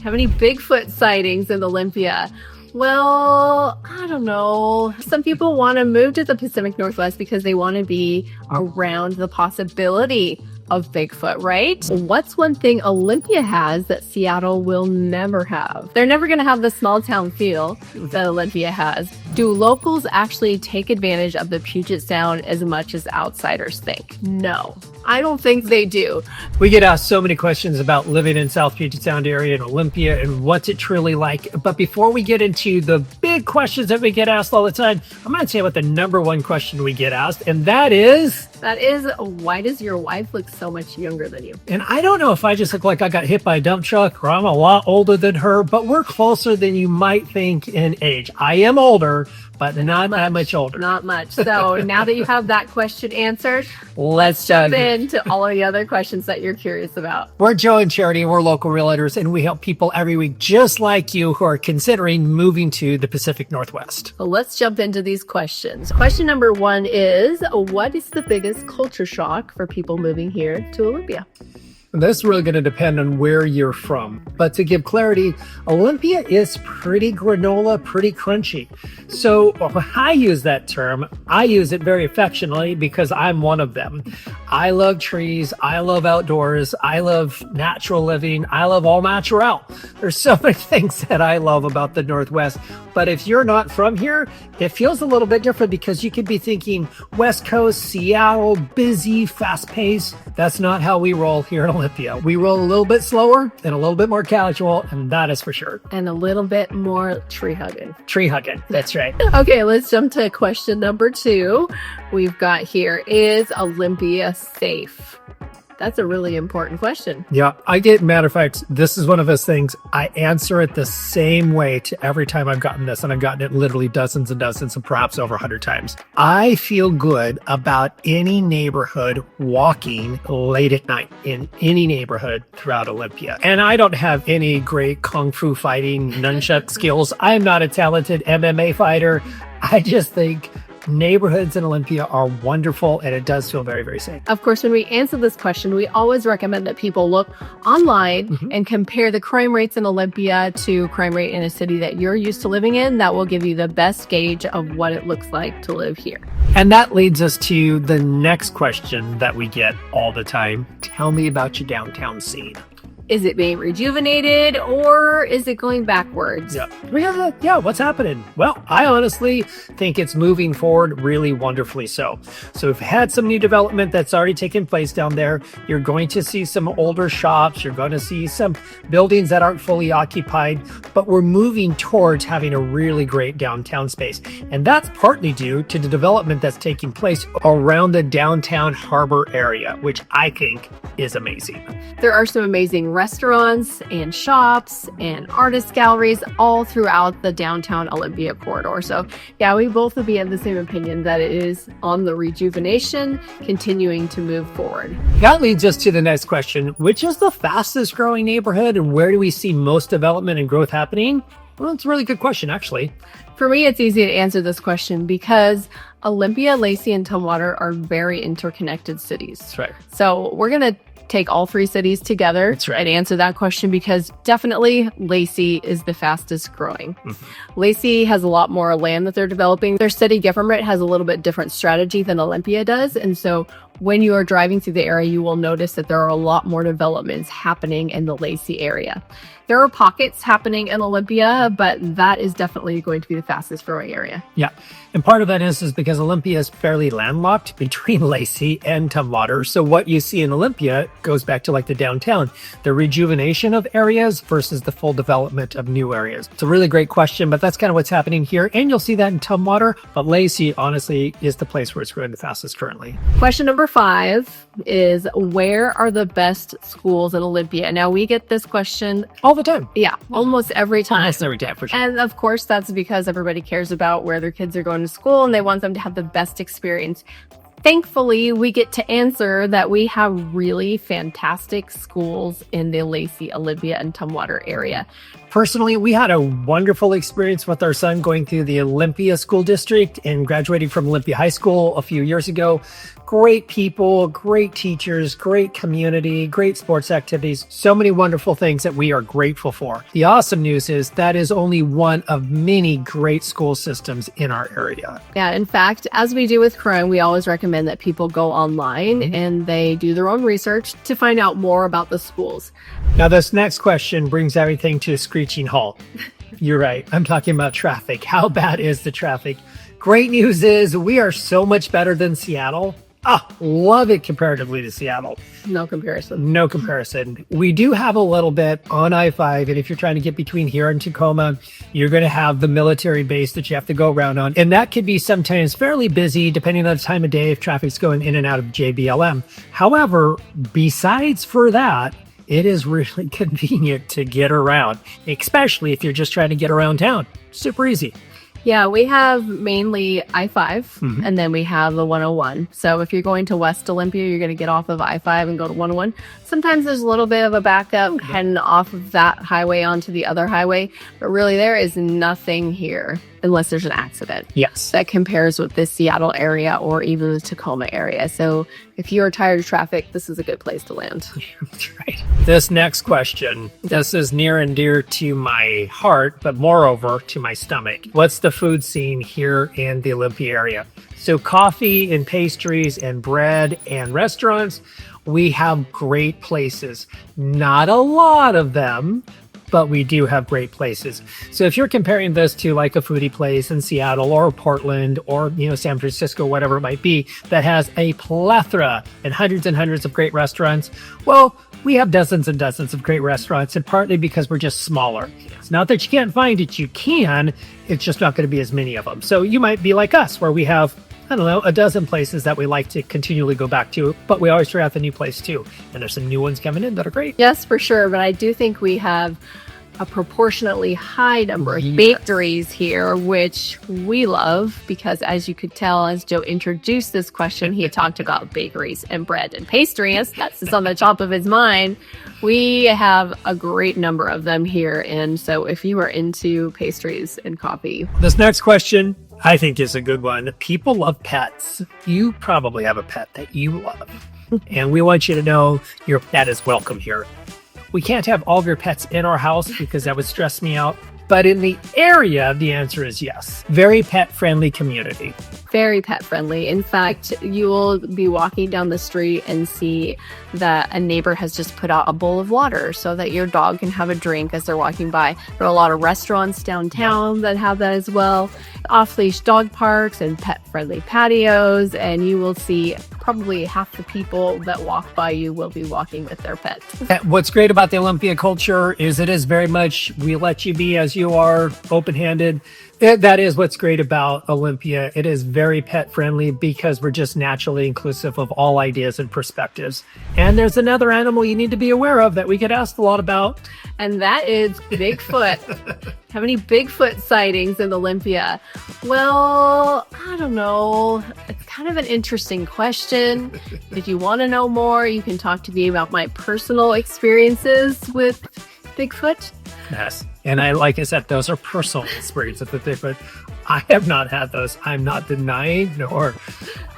Have any Bigfoot sightings in Olympia? Well, I don't know. Some people want to move to the Pacific Northwest because they want to be around the possibility of Bigfoot, right? What's one thing Olympia has that Seattle will never have? They're never going to have the small town feel that Olympia has. Do locals actually take advantage of the Puget Sound as much as outsiders think? No, I don't think they do. We get asked so many questions about living in South Puget Sound area and Olympia and what's it truly like. But before we get into the big questions that we get asked all the time, I'm going to tell you what the number one question we get asked, and that is, why does your wife look so much younger than you? And I don't know if I just look like I got hit by a dump truck or I'm a lot older than her, but we're closer than you might think in age. I am older, but not that much older. Not much. So now that you have that question answered, let's jump into all of the other questions that you're curious about. We're Joe and Charity, and we're local realtors, and we help people every week just like you who are considering moving to the Pacific Northwest. Well, let's jump into these questions. Question number one is, what is the biggest culture shock for people moving here to Olympia? This is really going to depend on where you're from. But to give clarity, Olympia is pretty granola, pretty crunchy. So when I use that term, I use it very affectionately because I'm one of them. I love trees. I love outdoors. I love natural living. I love all natural. There's so many things that I love about the Northwest. But if you're not from here, it feels a little bit different because you could be thinking West Coast, Seattle, busy, fast paced. That's not how we roll here in Olympia. We roll a little bit slower and a little bit more casual, and that is for sure. And a little bit more tree hugging. Tree hugging, that's right. Okay, let's jump to question number two. We've got here, is Olympia safe? That's a really important question. Yeah, matter of fact, this is one of those things, I answer it the same way to every time I've gotten this, and I've gotten it literally dozens and dozens and perhaps over 100 times. I feel good about any neighborhood walking late at night in any neighborhood throughout Olympia. And I don't have any great kung fu fighting nunchuck skills. I'm not a talented MMA fighter. I just think neighborhoods in Olympia are wonderful, and it does feel very, very safe. Of course, when we answer this question, we always recommend that people look online and compare the crime rates in Olympia to crime rate in a city that you're used to living in. That will give you the best gauge of what it looks like to live here. And that leads us to the next question that we get all the time. Tell me about your downtown scene. Is it being rejuvenated or is it going backwards? What's happening? Well, I honestly think it's moving forward really wonderfully so. So we've had some new development that's already taken place down there. You're going to see some older shops. You're going to see some buildings that aren't fully occupied, but we're moving towards having a really great downtown space. And that's partly due to the development that's taking place around the downtown harbor area, which I think is amazing. There are some amazing restaurants and shops and artist galleries all throughout the downtown Olympia corridor. So yeah, we both would be of the same opinion that it is on the rejuvenation, continuing to move forward. That leads us to the next question, which is the fastest growing neighborhood and where do we see most development and growth happening? Well, it's a really good question, actually. For me, it's easy to answer this question because Olympia, Lacey, and Tumwater are very interconnected cities. That's right. So we're going to take all three cities together and answer that question because definitely Lacey is the fastest growing. Lacey has a lot more land that they're developing. Their city government has a little bit different strategy than Olympia does. And so when you are driving through the area, you will notice that there are a lot more developments happening in the Lacey area. There are pockets happening in Olympia, but that is definitely going to be the fastest growing area. Yeah. And part of that is because Olympia is fairly landlocked between Lacey and Tumwater. So what you see in Olympia goes back to like the downtown, the rejuvenation of areas versus the full development of new areas. It's a really great question, but that's kind of what's happening here. And you'll see that in Tumwater, but Lacey honestly is the place where it's growing the fastest currently. Question number 5 is, where are the best schools in Olympia? Now we get this question all the time. Yeah, almost every time. Almost every time, for sure. And of course, that's because everybody cares about where their kids are going to school and they want them to have the best experience. Thankfully, we get to answer that we have really fantastic schools in the Lacey, Olympia, and Tumwater area. Personally, we had a wonderful experience with our son going through the Olympia School District and graduating from Olympia High School a few years ago. Great people, great teachers, great community, great sports activities, so many wonderful things that we are grateful for. The awesome news is that is only one of many great school systems in our area. Yeah, in fact, as we do with Chrome, we always recommend that people go online and they do their own research to find out more about the schools. Now, this next question brings everything to a screeching halt. You're right. I'm talking about traffic. How bad is the traffic? Great news is we are so much better than Seattle. Love it comparatively to Seattle. No comparison. No comparison. We do have a little bit on I-5, and if you're trying to get between here and Tacoma, you're going to have the military base that you have to go around on, and that could be sometimes fairly busy depending on the time of day if traffic's going in and out of JBLM. However, besides for that, it is really convenient to get around, especially if you're just trying to get around town. Super easy. Yeah, we have mainly I-5, and then we have the 101. So if you're going to West Olympia, you're going to get off of I-5 and go to 101. Sometimes there's a little bit of a backup heading off of that highway onto the other highway, but really there is nothing here unless there's an accident. Yes. That compares with the Seattle area or even the Tacoma area. So if you are tired of traffic, this is a good place to land. That's right. This next question, this is near and dear to my heart, but moreover to my stomach. What's the food scene here in the Olympia area? So coffee and pastries and bread and restaurants, we have great places. Not a lot of them, but we do have great places. So if you're comparing this to like a foodie place in Seattle or Portland or, San Francisco, whatever it might be, that has a plethora and hundreds of great restaurants, well, we have dozens and dozens of great restaurants, and partly because we're just smaller. It's not that you can't find it, you can, it's just not going to be as many of them. So you might be like us, where we have, a dozen places that we like to continually go back to, but we always try out the new place too. And there's some new ones coming in that are great. Yes, for sure. But I do think we have a proportionately high number of bakeries here, which we love because, as you could tell, as Joe introduced this question, he talked about bakeries and bread and pastries. That's just on the top of his mind. We have a great number of them here. And so if you are into pastries and coffee. This next question, I think, is a good one. People love pets. You probably have a pet that you love. And we want you to know your pet is welcome here. We can't have all of your pets in our house because that would stress me out. But in the area, the answer is yes. Very pet-friendly community. Very pet-friendly. In fact, you will be walking down the street and see that a neighbor has just put out a bowl of water so that your dog can have a drink as they're walking by. There are a lot of restaurants downtown that have that as well. Off-leash dog parks and pet-friendly patios, and you will see probably half the people that walk by you will be walking with their pets. What's great about the Olympia culture is it is very much, we let you be as you are, open-handed. That is what's great about Olympia. It is very pet-friendly because we're just naturally inclusive of all ideas and perspectives. And there's another animal you need to be aware of that we get asked a lot about. And that is Bigfoot. How many Bigfoot sightings in Olympia? Well, I don't know. It's kind of an interesting question. If you want to know more, you can talk to me about my personal experiences with Bigfoot. Yes. And like I said, those are personal experiences with Bigfoot. I have not had those. I'm not denying nor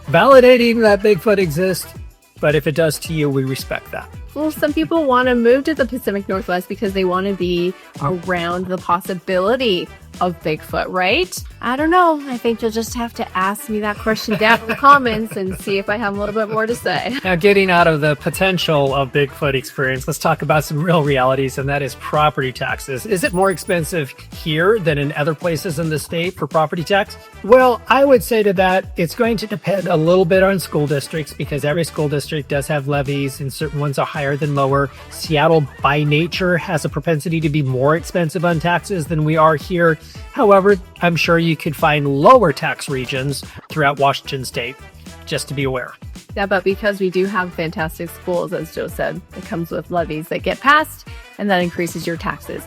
validating that Bigfoot exists. But if it does to you, we respect that. Well, some people want to move to the Pacific Northwest because they want to be around the possibility of Bigfoot, right? I don't know. I think you'll just have to ask me that question down in the comments and see if I have a little bit more to say. Now, getting out of the potential of Bigfoot experience, let's talk about some real realities, and that is property taxes. Is it more expensive here than in other places in the state for property tax? Well, I would say to that, it's going to depend a little bit on school districts because every school district does have levies and certain ones are higher than lower. Seattle, by nature, has a propensity to be more expensive on taxes than we are here. However, I'm sure you could find lower tax regions throughout Washington state, just to be aware. Yeah, but because we do have fantastic schools, as Joe said, it comes with levies that get passed. and that increases your taxes.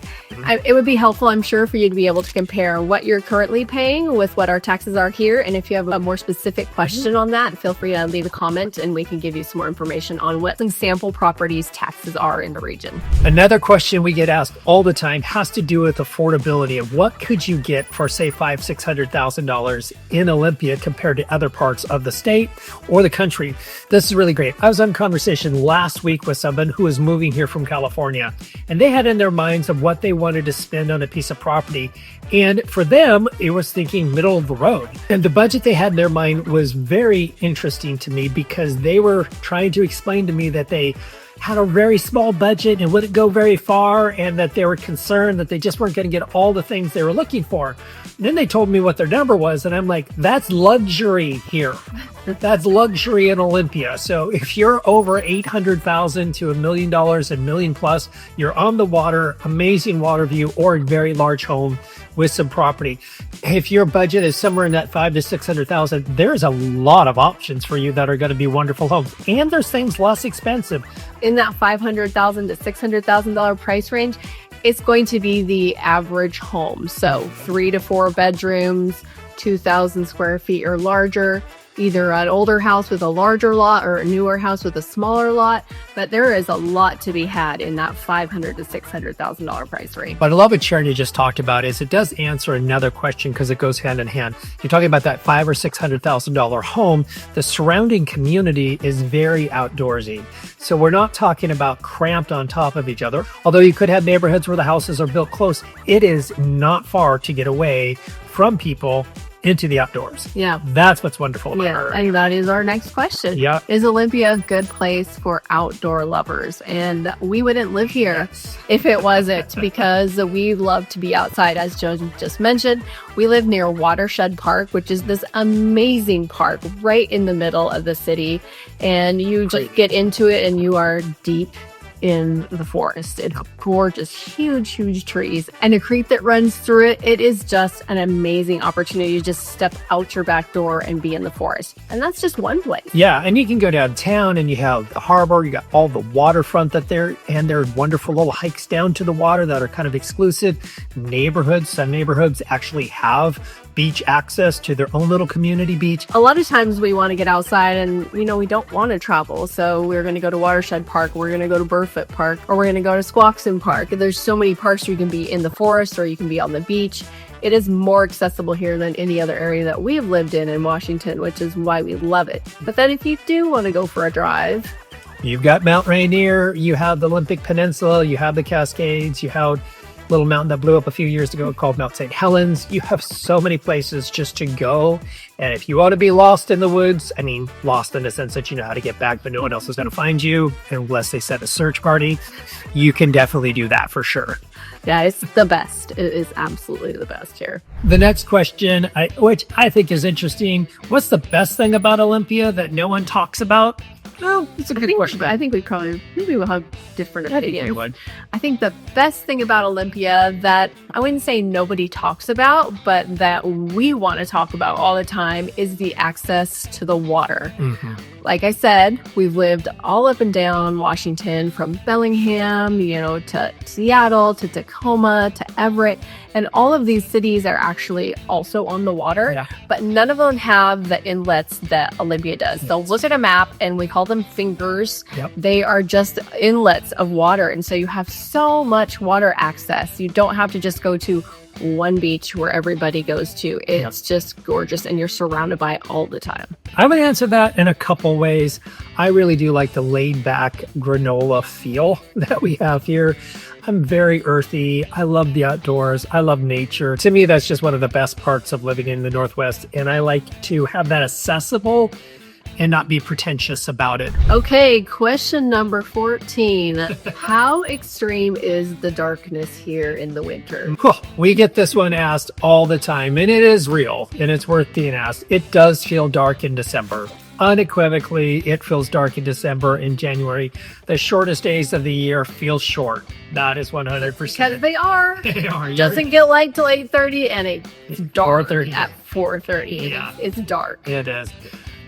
It would be helpful, I'm sure, for you to be able to compare what you're currently paying with what our taxes are here. And if you have a more specific question on that, feel free to leave a comment and we can give you some more information on what some sample properties taxes are in the region. Another question we get asked all the time has to do with affordability of what could you get for, say, $500,000-$600,000 in Olympia compared to other parts of the state or the country. This is really great. I was on conversation last week with someone who was moving here from California, and they had in their minds of what they wanted to spend on a piece of property. And for them, it was thinking middle of the road. And the budget they had in their mind was very interesting to me because they were trying to explain to me that they had a very small budget and wouldn't go very far, and that they were concerned that they just weren't going to get all the things they were looking for. And then they told me what their number was, and I'm like, that's luxury here. That's luxury in Olympia. So if you're over $800,000 to $1 million and million plus, you're on the water, amazing water view, or a very large home with some property. If your budget is somewhere in that $500,000 to $600,000, there's a lot of options for you that are going to be wonderful homes. And there's things less expensive. In that $500,000 to $600,000 price range, it's going to be the average home. So 3 to 4 bedrooms, 2,000 square feet or larger, either an older house with a larger lot or a newer house with a smaller lot. But there is a lot to be had in that $500,000 to $600,000 price range. But I love what Sharon just talked about is it does answer another question because it goes hand in hand. You're talking about that $500,000 or $600,000 home. The surrounding community is very outdoorsy. So we're not talking about cramped on top of each other. Although you could have neighborhoods where the houses are built close, it is not far to get away from people into the outdoors. Yeah. That's what's wonderful about her. And that is our next question. Yeah. Is Olympia a good place for outdoor lovers? And we wouldn't live here if it wasn't, because we love to be outside. As Joe just mentioned, we live near Watershed Park, which is this amazing park right in the middle of the city. And you just get into it and you are deep in the forest. It's gorgeous, huge trees and a creek that runs through it. It is just an amazing opportunity to just step out your back door and be in the forest. And that's just one place. Yeah, and you can go downtown and you have the harbor, you got all the waterfront that there, and there are wonderful little hikes down to the water that are kind of exclusive neighborhoods. Some neighborhoods actually have beach access to their own little community beach. A lot of times we want to get outside and, we don't want to travel. So we're going to go to Watershed Park, we're going to go to Burfoot Park, or we're going to go to Squaxin Park. There's so many parks where you can be in the forest or you can be on the beach. It is more accessible here than any other area that we have lived in Washington, which is why we love it. But then if you do want to go for a drive, you've got Mount Rainier, you have the Olympic Peninsula, you have the Cascades, you have little mountain that blew up a few years ago called Mount St. Helens. You have so many places just to go. And if you want to be lost in the woods, lost in the sense that you know how to get back, but no one else is going to find you unless they set a search party, you can definitely do that for sure. Yeah, it's the best. It is absolutely the best here. The next question, which I think is interesting, what's the best thing about Olympia that no one talks about? Well, it's a good question. I think maybe we'll have different opinions. I think the best thing about Olympia that I wouldn't say nobody talks about, but that we want to talk about all the time is the access to the water. Mm-hmm. Like I said, we've lived all up and down Washington, from Bellingham, to Seattle, to Tacoma, to Everett. And all of these cities are actually also on the water, but none of them have the inlets that Olympia does. They'll look at a map and we call them fingers. Yep. They are just inlets of water. And so you have so much water access. You don't have to just go to one beach where everybody goes to. It's just gorgeous and you're surrounded by it all the time. I would answer that in a couple ways. I really do like the laid back granola feel that we have here. I'm very earthy. I love the outdoors. I love nature. To me, that's just one of the best parts of living in the Northwest. And I like to have that accessible and not be pretentious about it. Okay, question number 14. How extreme is the darkness here in the winter? We get this one asked all the time, and it is real, and it's worth being asked. It does feel dark in December. Unequivocally, it feels dark in December and January. The shortest days of the year feel short. That is 100%. Because they are. They are. Doesn't get light till 8:30 and it's dark 4:30. at 4:30. Yeah. It's dark. It is.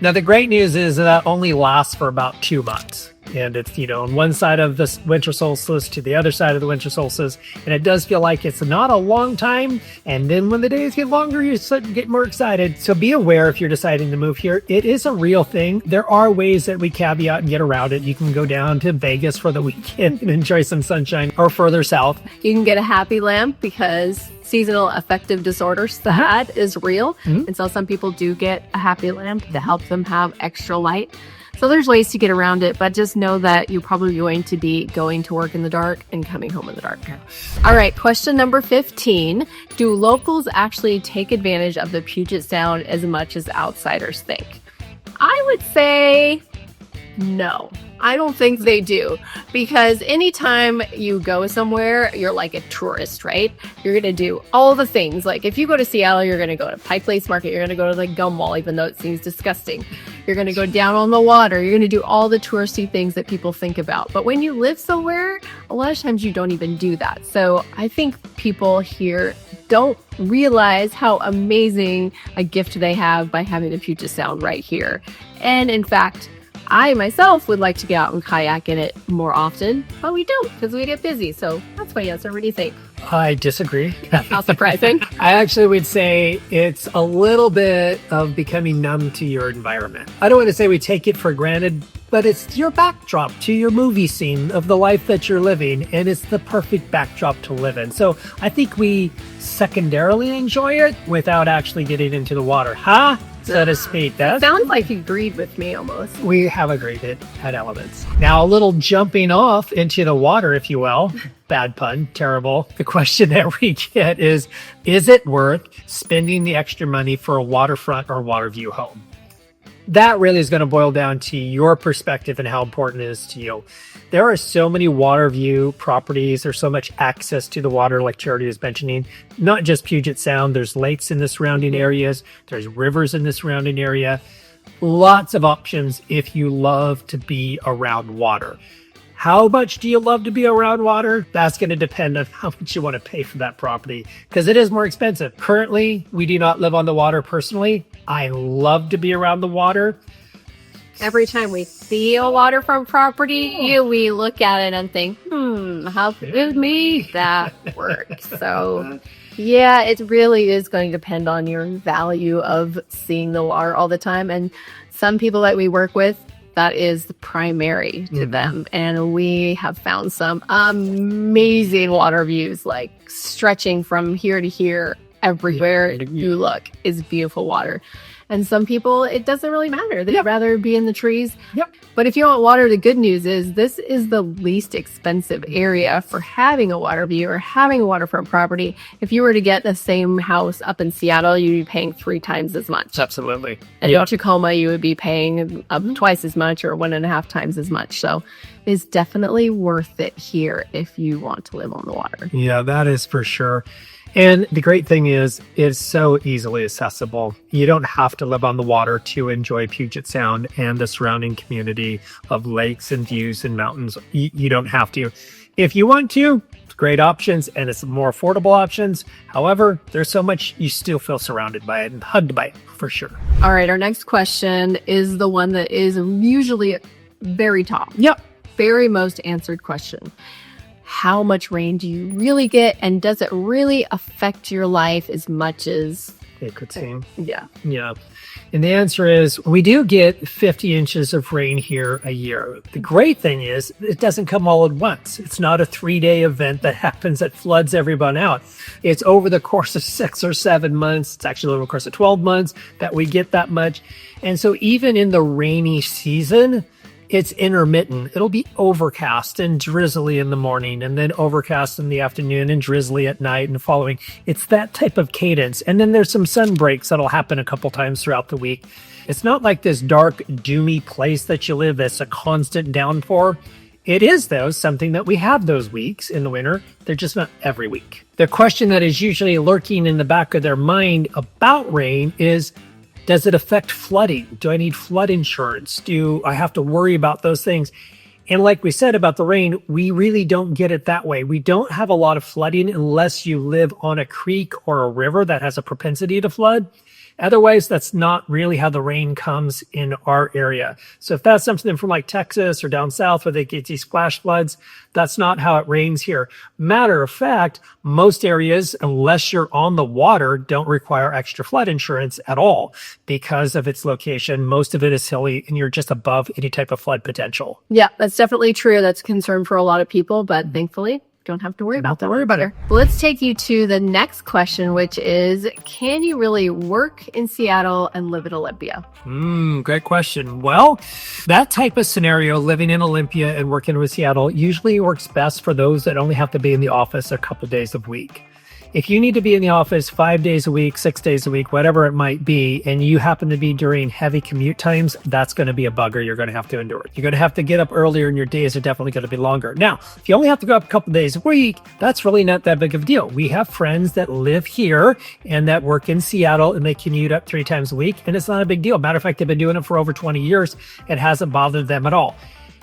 Now, the great news is that only lasts for about 2 months. And it's, on one side of the winter solstice to the other side of the winter solstice. And it does feel like it's not a long time. And then when the days get longer, you get more excited. So be aware if you're deciding to move here. It is a real thing. There are ways that we caveat and get around it. You can go down to Vegas for the weekend and enjoy some sunshine, or further south. You can get a happy lamp because seasonal affective disorders, that is real. And so some people do get a happy lamp to help them have extra light. So there's ways to get around it, but just know that you're probably going to be going to work in the dark and coming home in the dark. All right, question number 15. Do locals actually take advantage of the Puget Sound as much as outsiders think? I would say no. I don't think they do, because anytime you go somewhere, you're like a tourist, right? You're going to do all the things. Like if you go to Seattle, you're going to go to Pike Place Market. You're going to go to the gum wall, even though it seems disgusting. You're going to go down on the water. You're going to do all the touristy things that people think about. But when you live somewhere, a lot of times you don't even do that. So I think people here don't realize how amazing a gift they have by having the Puget Sound right here. And in fact, I myself would like to get out and kayak in it more often, but we don't because we get busy. So that's my answer. What do you think? I disagree. How surprising. I actually would say it's a little bit of becoming numb to your environment. I don't want to say we take it for granted, but it's your backdrop to your movie scene of the life that you're living, and it's the perfect backdrop to live in. So I think we secondarily enjoy it without actually getting into the water. Huh? So to speak. That sounds like you agreed with me almost. We have agreed at elements. Now, a little jumping off into the water, if you will. Bad pun, terrible. The question that we get is it worth spending the extra money for a waterfront or water view home? That really is going to boil down to your perspective and how important it is to you. There are so many water view properties. There's so much access to the water, like Charity is mentioning. Not just Puget Sound. There's lakes in the surrounding areas. There's rivers in the surrounding area. Lots of options if you love to be around water. How much do you love to be around water? That's going to depend on how much you want to pay for that property, because it is more expensive. Currently, we do not live on the water personally. I love to be around the water. Every time we see a waterfront property, we look at it and think, how could me that work? So yeah, it really is going to depend on your value of seeing the water all the time. And some people that we work with, that is the primary to them. And we have found some amazing water views, like stretching from here to here. Everywhere you look is beautiful water. And some people, it doesn't really matter. They'd rather be in the trees. But if you want water, the good news is this is the least expensive area for having a water view or having a waterfront property. If you were to get the same house up in Seattle, you'd be paying 3 times as much. Absolutely. And in Tacoma, you would be paying twice as much or 1.5 times as much. So it's definitely worth it here if you want to live on the water. Yeah, that is for sure. And the great thing is, it's so easily accessible. You don't have to live on the water to enjoy Puget Sound and the surrounding community of lakes and views and mountains. You don't have to. If you want to, it's great options and it's more affordable options. However, there's so much you still feel surrounded by it and hugged by it for sure. All right, our next question is the one that is usually very top. Very most answered question. How much rain do you really get, and does it really affect your life as much as it could seem? Yeah. And the answer is we do get 50 inches of rain here a year. The great thing is it doesn't come all at once. It's not a 3-day event that happens that floods everyone out. It's over the course of 6 or 7 months. It's actually over the course of 12 months that we get that much. And so even in the rainy season, it's intermittent. It'll be overcast and drizzly in the morning, and then overcast in the afternoon and drizzly at night and following. It's that type of cadence. And then there's some sun breaks that'll happen a couple times throughout the week. It's not like this dark, doomy place that you live that's a constant downpour. It is, though, something that we have those weeks in the winter. They're just not every week. The question that is usually lurking in the back of their mind about rain is, does it affect flooding? Do I need flood insurance? Do I have to worry about those things? And like we said about the rain, we really don't get it that way. We don't have a lot of flooding unless you live on a creek or a river that has a propensity to flood. Otherwise, that's not really how the rain comes in our area. So if that's something from like Texas or down south where they get these flash floods, that's not how it rains here. Matter of fact, most areas, unless you're on the water, don't require extra flood insurance at all because of its location. Most of it is hilly and you're just above any type of flood potential. Yeah, that's definitely true. That's a concern for a lot of people, but thankfully, don't have to worry about that. Don't worry about it. Let's take you to the next question, which is, can you really work in Seattle and live in Olympia? Great question. Well, that type of scenario, living in Olympia and working with Seattle, usually works best for those that only have to be in the office a couple of days a week. If you need to be in the office 5 days a week, 6 days a week, whatever it might be, and you happen to be during heavy commute times, that's going to be a bugger you're going to have to endure. You're going to have to get up earlier and your days are definitely going to be longer. Now, if you only have to go up a couple days a week, that's really not that big of a deal. We have friends that live here and that work in Seattle and they commute up 3 times a week, and it's not a big deal. Matter of fact, they've been doing it for over 20 years. It hasn't bothered them at all.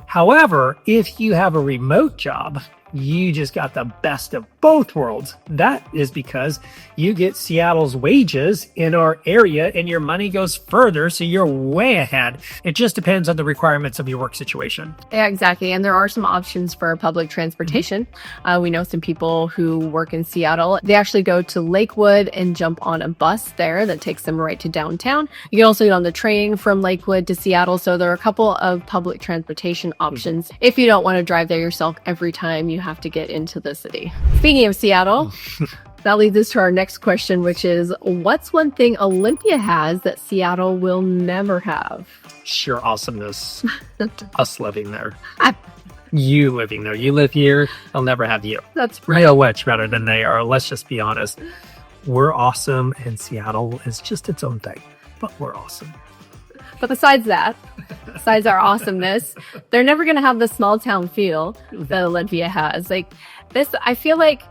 However, if you have a remote job, you just got the best of both worlds. That is because you get Seattle's wages in our area and your money goes further, so you're way ahead. It just depends on the requirements of your work situation. Yeah, exactly. And there are some options for public transportation. We know some people who work in Seattle. They actually go to Lakewood and jump on a bus there that takes them right to downtown. You can also get on the train from Lakewood to Seattle. So there are a couple of public transportation options if you don't want to drive there yourself every time you have to get into the city. Speaking of Seattle, that leads us to our next question, which is, what's one thing Olympia has that Seattle will never have? Sheer awesomeness. Us living there. You living there. You live here, I'll never have you. That's right. Real much better than they are. Let's just be honest. We're awesome and Seattle is just its own thing, but we're awesome. But besides our awesomeness, they're never going to have the small town feel that Olympia has. Like this, I feel like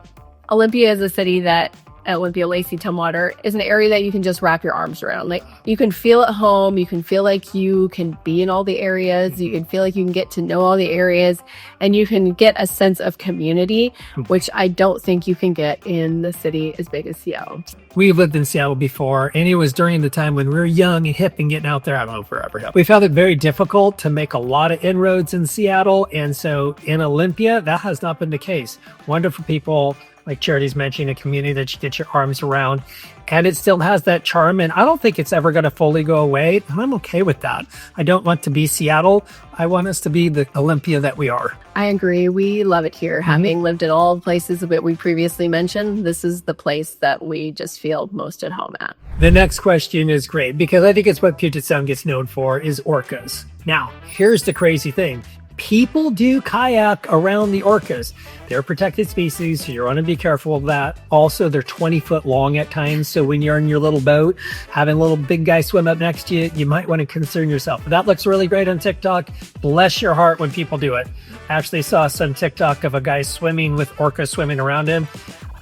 Olympia is a city that Olympia, Lacey, Tumwater is an area that you can just wrap your arms around. Like you can feel at home, you can feel like you can be in all the areas, you can feel like you can get to know all the areas, and you can get a sense of community, which I don't think you can get in the city as big as Seattle. We've lived in Seattle before, and it was during the time when we were young and hip and getting out there. I don't know if we're ever hip. We found it very difficult to make a lot of inroads in Seattle, and so in Olympia, that has not been the case. Wonderful people, like Charity's mentioning, a community that you get your arms around, and it still has that charm, and I don't think it's ever going to fully go away, and I'm okay with that. I don't want to be Seattle. I want us to be the Olympia that we are. I agree. We love it here. Having lived at all the places that we previously mentioned, this is the place that we just feel most at home at. The next question is great because I think it's what Puget Sound gets known for is orcas. Now, here's the crazy thing. People do kayak around the orcas. They're protected species, so you want to be careful of that. Also, they're 20 foot long at times, so when you're in your little boat, having a little big guy swim up next to you, you might want to concern yourself. But that looks really great on TikTok. Bless your heart when people do it. I actually saw some TikTok of a guy swimming with orcas swimming around him.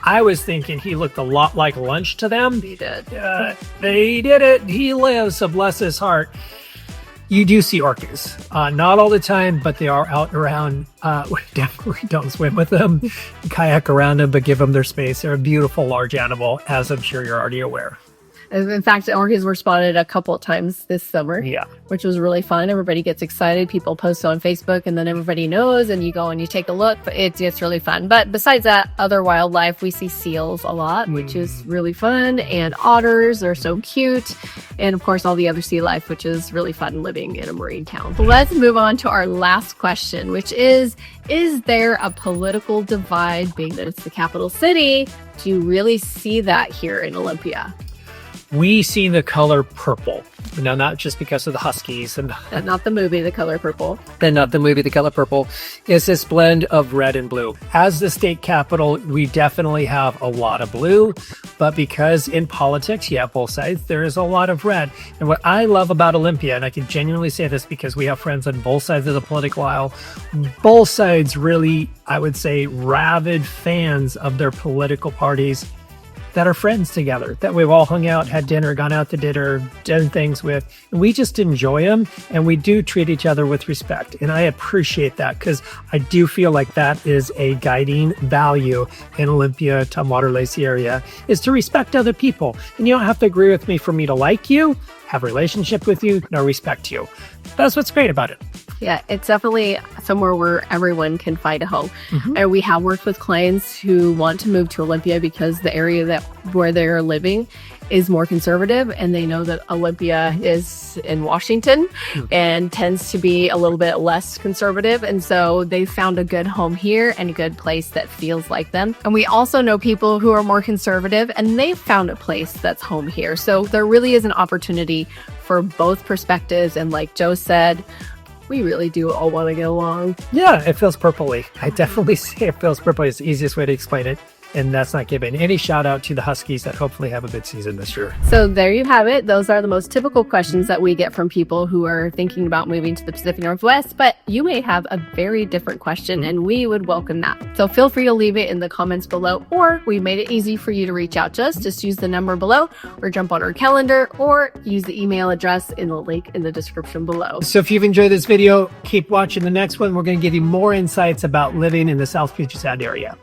I was thinking he looked a lot like lunch to them. He did. They did it. He lives, so bless his heart. You do see orcas, not all the time, but they are out around. Definitely don't swim with them, kayak around them, but give them their space. They're a beautiful large animal, as I'm sure you're already aware. In fact, orcas were spotted a couple of times this summer, which was really fun. Everybody gets excited. People post on Facebook, and then everybody knows, and you go and you take a look. It's really fun. But besides that, other wildlife, we see seals a lot, which is really fun, and otters are so cute, and of course, all the other sea life, which is really fun living in a marine town. Let's move on to our last question, which is there a political divide, being that it's the capital city? Do you really see that here in Olympia? We see the color purple. Now, not just because of the Huskies and not the movie, The Color Purple. Then not the movie, The Color Purple. It's this blend of red and blue. As the state capital, we definitely have a lot of blue, but because in politics, you have both sides, there is a lot of red. And what I love about Olympia, and I can genuinely say this because we have friends on both sides of the political aisle, both sides really, I would say, rabid fans of their political parties. that are friends together, that we've all hung out, had dinner, gone out to dinner, done things with. And we just enjoy them, and we do treat each other with respect. And I appreciate that, because I do feel like that is a guiding value in Olympia, Tumwater, Lacey area, is to respect other people. And you don't have to agree with me for me to like you, have a relationship with you, nor respect you. That's what's great about it. Yeah, it's definitely somewhere where everyone can find a home. And we have worked with clients who want to move to Olympia because the area where they're living is more conservative, and they know that Olympia is in Washington and tends to be a little bit less conservative. And so they found a good home here and a good place that feels like them. And we also know people who are more conservative, and they've found a place that's home here. So there really is an opportunity for both perspectives. And like Joe said, we really do all want to get along. Yeah, it feels purpley. I definitely say it feels purpley. It's the easiest way to explain it. And that's not giving any shout out to the Huskies that hopefully have a good season this year. So there you have it. Those are the most typical questions that we get from people who are thinking about moving to the Pacific Northwest, but you may have a very different question, and we would welcome that. So feel free to leave it in the comments below, or we made it easy for you to reach out to us. Just use the number below, or jump on our calendar, or use the email address in the link in the description below. So if you've enjoyed this video, keep watching the next one. We're going to give you more insights about living in the South Puget Sound area.